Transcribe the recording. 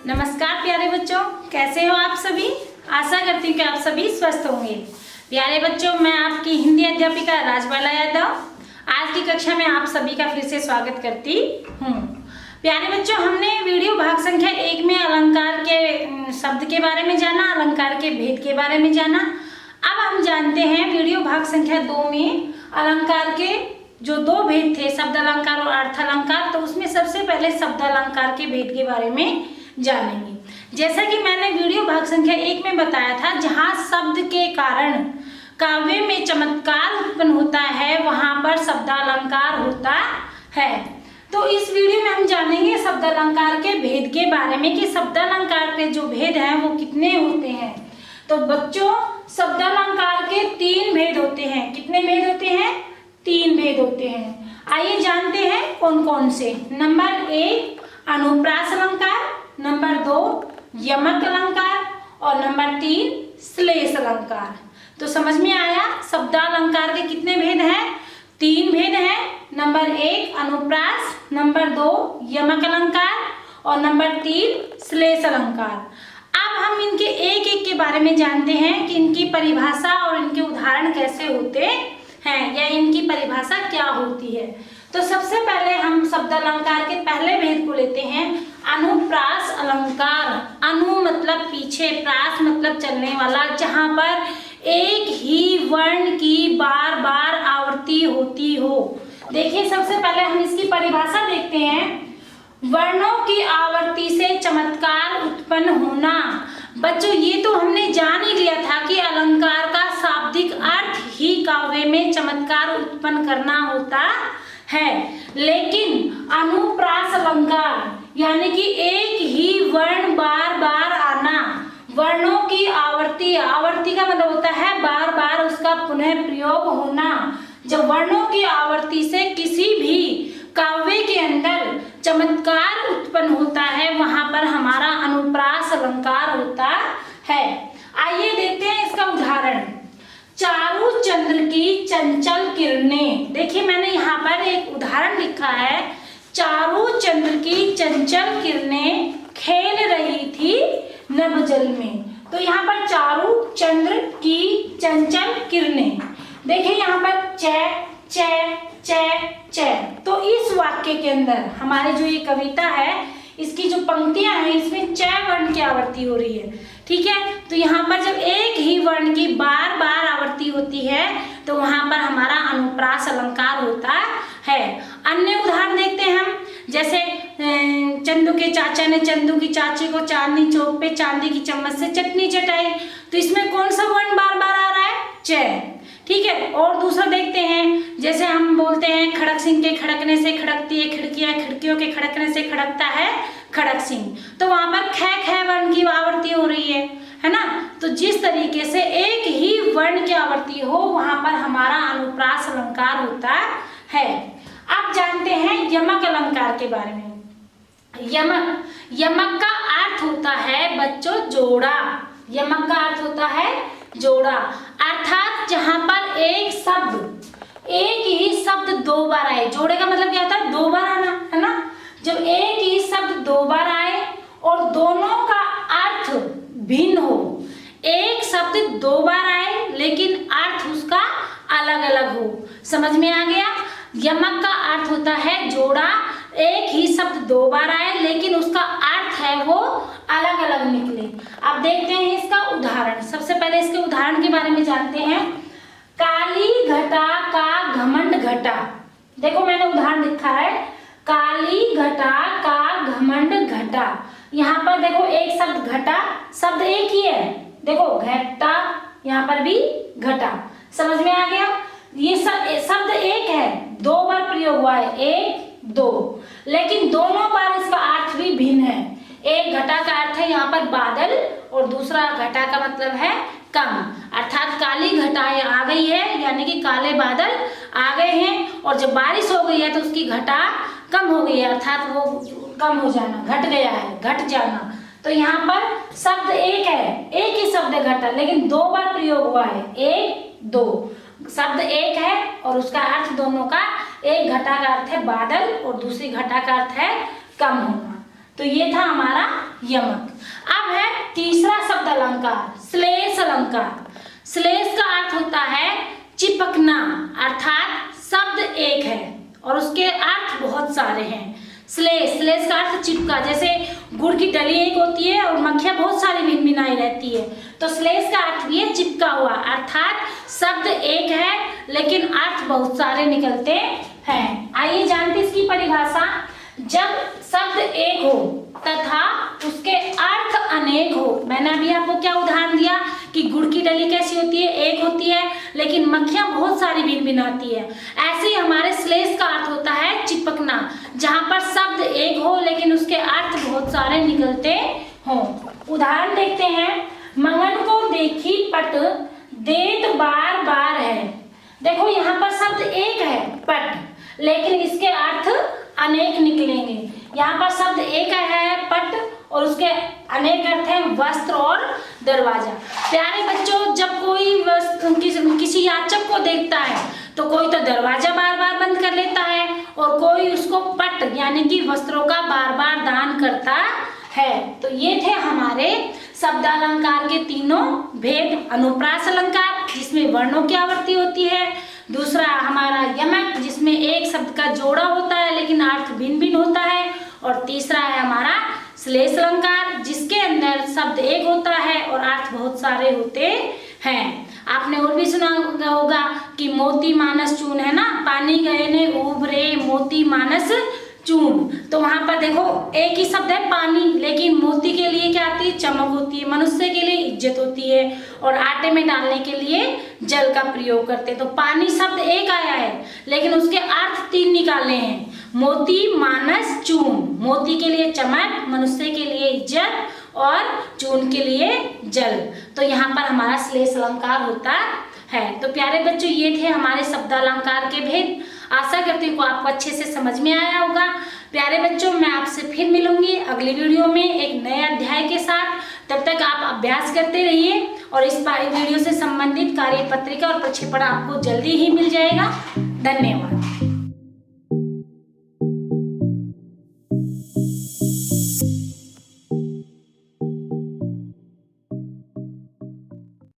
नमस्कार प्यारे बच्चों, कैसे हो आप सभी। आशा करती हूँ कि आप सभी स्वस्थ होंगे। प्यारे बच्चों, मैं आपकी हिंदी अध्यापिका राजबाला यादव आज की कक्षा में आप सभी का फिर से स्वागत करती हूँ। प्यारे बच्चों, हमने वीडियो भाग संख्या 1 में अलंकार के शब्द के बारे में जाना, अलंकार के भेद के बारे में जाना। अब हम जानते हैं वीडियो भाग संख्या 2 में अलंकार के जो दो भेद थे, शब्द अलंकार और अर्थ अलंकार। तो उसमें सबसे पहले शब्द अलंकार के भेद के बारे में जानेंगे। जैसा कि मैंने वीडियो भाग संख्या 1 में बताया था, जहाँ शब्द के कारण काव्य में चमत्कार उत्पन्न होता है वहां पर शब्द अलंकार होता है। तो इस वीडियो में हम जानेंगे शब्द अलंकार के भेद के बारे में कि शब्द अलंकार के जो भेद हैं वो कितने होते हैं। तो बच्चों, शब्द अलंकार के 3 भेद होते हैं। कितने भेद होते हैं? 3 भेद होते हैं। आइए जानते हैं कौन कौन से। नंबर 1 अनुप्रास अलंकार, नंबर 2 यमक अलंकार और नंबर 3 श्लेष अलंकार। तो समझ में आया शब्द अलंकार के कितने भेद हैं? 3 भेद हैं। नंबर 1 अनुप्रास, नंबर 2 यमक अलंकार और नंबर 3 श्लेष अलंकार। अब हम इनके एक एक के बारे में जानते हैं कि इनकी परिभाषा और इनके उदाहरण कैसे होते हैं या इनकी परिभाषा क्या होती है। तो सबसे पहले हम शब्द अलंकार के पहले भेद को लेते हैं, अनुप्रास अलंकार। अनु मतलब पीछे, प्रास मतलब चलने वाला, जहां पर एक ही वर्ण की बार बार आवृत्ति होती हो। देखिए, सबसे पहले हम इसकी परिभाषा देखते हैं। वर्णों की आवृत्ति से चमत्कार उत्पन्न होना। बच्चों, ये तो हमने जान ही लिया था कि अलंकार का शाब्दिक अर्थ ही काव्य में चमत्कार उत्पन्न करना होता है। लेकिन अनुप्रास अलंकार यानी कि एक ही वर्ण बार बार आना, वर्णों की आवृत्ति, आवृत्ति का मतलब होता है बार बार उसका पुनः प्रयोग होना। जब वर्णों की आवृत्ति से किसी भी काव्य के अंदर चमत्कार उत्पन्न होता है वहां पर हमारा अनुप्रास अलंकार होता है। आइए देखते हैं इसका उदाहरण। चारु चंद्र की चंचल किरणें। देखिए, मैंने यहाँ पर एक उदाहरण लिखा है। चारु चंद्र की चंचल किरणें खेल रही थी नभ जल में। तो यहाँ पर चारु चंद्र की चंचल किरणें, देखिए यहाँ पर च च च च। तो इस वाक्य के अंदर हमारे जो ये कविता है, इसकी जो पंक्तियां हैं, इसमें च वर्ण की आवृत्ति हो रही है। ठीक है, तो यहाँ पर जब एक ही वर्ण की बार बार आवृत्ति होती है तो वहां पर हमारा अनुप्रास अलंकार होता है। अन्य उदाहरण देखते हैं हम। जैसे चंदू के चाचा ने चंदू की चाची को चांदनी चौक पे चांदी की चम्मच से चटनी चटाई। तो इसमें कौन सा वर्ण बार बार आ रहा है? च। ठीक है, और दूसरा देखते हैं। जैसे हम बोलते हैं खड़क सिंह के खड़कने से खड़कती है खिड़कियां, खिड़कियों के खड़कने से खड़कता है खड़क सिंह। तो वहां पर ख वर्ण की आवृत्ति हो रही है ना। तो जिस तरीके से एक ही वर्ण की आवृत्ति हो वहां पर हमारा अनुप्रास अलंकार होता है। अब जानते हैं यमक अलंकार के बारे में। यमक का अर्थ होता है बच्चों जोड़ा। यमक का अर्थ होता है जोड़ा, अर्थात जहां पर एक ही शब्द 2 बार आए। जोड़े का मतलब क्या होता है? 2 बार आना, है ना। जब एक ही शब्द 2 बार आए और दोनों का अर्थ भिन्न हो। एक शब्द 2 बार आए लेकिन अर्थ उसका अलग अलग हो। समझ में आ गया? यमक का अर्थ होता है जोड़ा। एक ही शब्द 2 बार आए लेकिन उसका अर्थ है वो अलग अलग निकले। अब देखते हैं इसका उदाहरण। सबसे पहले इसके उदाहरण के बारे में जानते हैं। काली घटा का घमंड घटा। देखो, मैंने उदाहरण लिखा है, काली घटा का घमंड घटा। यहाँ पर देखो एक शब्द घटा, शब्द एक ही है। देखो घटा, यहाँ पर भी घटा। समझ में आ गया? ये शब्द एक है, 2 बार प्रयोग हुआ है, 1 2, लेकिन दोनों बार इसका अर्थ भी भिन्न है। एक घटा का अर्थ है यहाँ पर बादल और दूसरा घटा का मतलब है कम, अर्थात काली घटाएं आ गई है यानी कि काले बादल आ गए हैं। और जब बारिश हो गई है तो उसकी घटा कम हो गई है, अर्थात वो कम हो जाना, घट गया है, घट जाना। तो यहाँ पर शब्द एक है, एक ही शब्द घटा, लेकिन 2 बार प्रयोग हुआ है, 1 2। शब्द एक है और उसका अर्थ दोनों का, एक घटा का अर्थ है बादल और दूसरी घटा का अर्थ है कम होना। तो ये था हमारा यमक। अब है तीसरा शब्द अलंकार, श्लेष अलंकार। श्लेष का अर्थ होता है चिपकना, अर्थात शब्द एक है और उसके अर्थ बहुत सारे हैं। श्लेष का अर्थ चिपका, जैसे गुड़ की डली एक होती है और मक्खियाँ बहुत सारी भिनभिनाई रहती है, तो श्लेष का अर्थ भी है चिपका हुआ, अर्थात शब्द एक है लेकिन अर्थ बहुत सारे निकलते हैं। आइए जानते इसकी परिभाषा। जब शब्द एक हो तथा उसके अर्थ अनेक हो, मैंने अभी आपको क्या उदाहरण दिया कि गुड़ की डली कैसी होती है, एक होती है लेकिन मक्खियां बहुत सारी भिनभिनाती है। ऐसे ही हमारे श्लेष का अर्थ होता है चिपकना, जहां पर शब्द एक हो लेकिन उसके अर्थ बहुत सारे निकलते हों। उदाहरण देखते हैं। मंगन को देखी पट, देत बार बार है। देखो यहाँ पर शब्द एक है पट, लेकिन इसके अर्थ अनेक निकलेंगे। यहाँ पर शब्द एक है पट और उसके अनेक अर्थ हैं वस्त्र और दरवाजा। प्यारे बच्चों, जब कोई किसी याचक को देखता है तो कोई तो दरवाजा बार बार बंद कर लेता है और कोई उसको पट यानी कि वस्त्रों का बार बार दान करता है। तो ये थे हमारे शब्दालंकार के तीनों भेद। अनुप्रास अलंकार जिसमें वर्णों की आवृत्ति होती है, दूसरा हमारा यमक जिसमें एक शब्द का जोड़ा होता है लेकिन अर्थ भिन्न भिन्न होता है, और तीसरा है हमारा श्लेष अलंकार जिसके अंदर शब्द एक होता है और अर्थ बहुत सारे होते हैं। आपने और भी सुना होगा कि मोती मानस चून है ना, पानी गए ने उभरे मोती मानस चून। तो वहां पर देखो एक ही शब्द है पानी, लेकिन मोती के लिए क्या आती है, चमक होती है, मनुष्य के लिए इज्जत होती है, और आटे में डालने के लिए जल का प्रयोग करते हैं। तो पानी शब्द एक आया है लेकिन उसके अर्थ तीन निकालने हैं, मोती मानस चून। मोती के लिए चमक, मनुष्य के लिए इज्जत और चून के लिए जल। तो यहाँ पर हमारा श्लेष अलंकार होता है। तो प्यारे बच्चों, ये थे हमारे शब्दालंकार के भेद। आशा करती हूँ आपको अच्छे से समझ में आया होगा। प्यारे बच्चों, मैं आपसे फिर मिलूंगी अगली वीडियो में एक नए अध्याय के साथ। तब तक आप अभ्यास करते रहिए और इस वीडियो से संबंधित कार्यपत्रिका और प्रक्षेपण आपको जल्दी ही मिल जाएगा। धन्यवाद।